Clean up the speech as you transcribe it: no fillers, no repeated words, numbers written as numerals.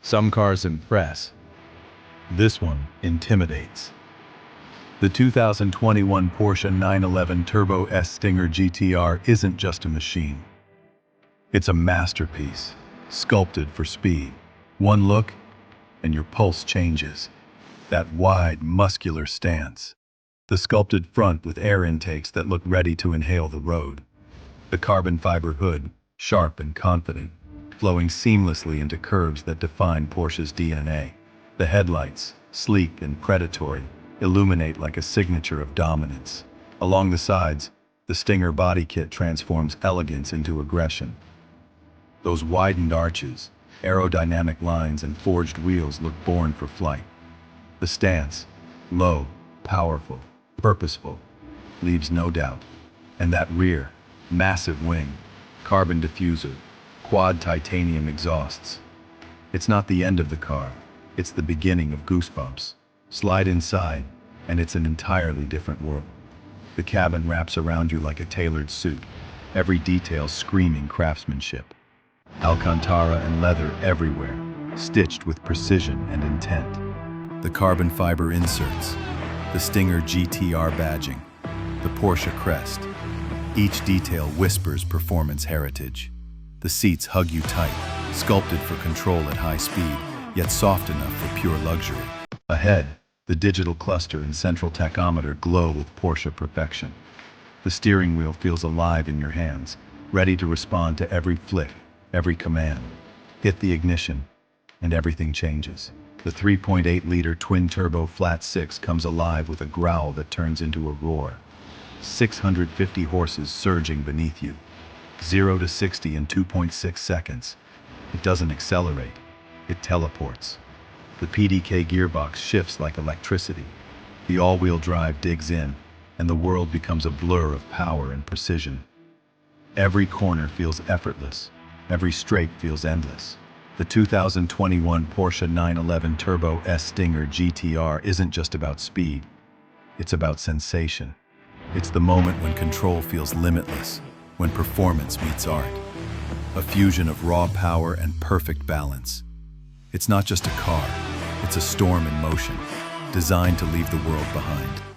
Some cars impress. This one intimidates. The 2021 Porsche 911 Turbo S Stinger GTR isn't just a machine. It's a masterpiece, sculpted for speed. One look, and your pulse changes. That wide, muscular stance. The sculpted front with air intakes that look ready to inhale the road. The carbon fiber hood, sharp and confident, flowing seamlessly into curves that define Porsche's DNA. The headlights, sleek and predatory, illuminate like a signature of dominance. Along the sides, the Stinger body kit transforms elegance into aggression. Those widened arches, aerodynamic lines and forged wheels look born for flight. The stance, low, powerful, purposeful, leaves no doubt. And that rear, massive wing, carbon diffuser, quad titanium exhausts. It's not the end of the car, it's the beginning of goosebumps. Slide inside, and it's an entirely different world. The cabin wraps around you like a tailored suit, every detail screaming craftsmanship. Alcantara and leather everywhere, stitched with precision and intent. The carbon fiber inserts, the Stinger GTR badging, the Porsche crest. Each detail whispers performance heritage. The seats hug you tight, sculpted for control at high speed, yet soft enough for pure luxury. Ahead, the digital cluster and central tachometer glow with Porsche perfection. The steering wheel feels alive in your hands, ready to respond to every flick, every command. Hit the ignition, and everything changes. The 3.8-liter twin-turbo flat-six comes alive with a growl that turns into a roar. 650 horses surging beneath you. 0 to 60 in 2.6 seconds. It doesn't accelerate, it teleports. The PDK gearbox shifts like electricity. The all-wheel drive digs in, and the world becomes a blur of power and precision. Every corner feels effortless. Every straight feels endless. The 2021 Porsche 911 Turbo S Stinger GTR isn't just about speed. It's about sensation. It's the moment when control feels limitless, when performance meets art. A fusion of raw power and perfect balance. It's not just a car, it's a storm in motion, designed to leave the world behind.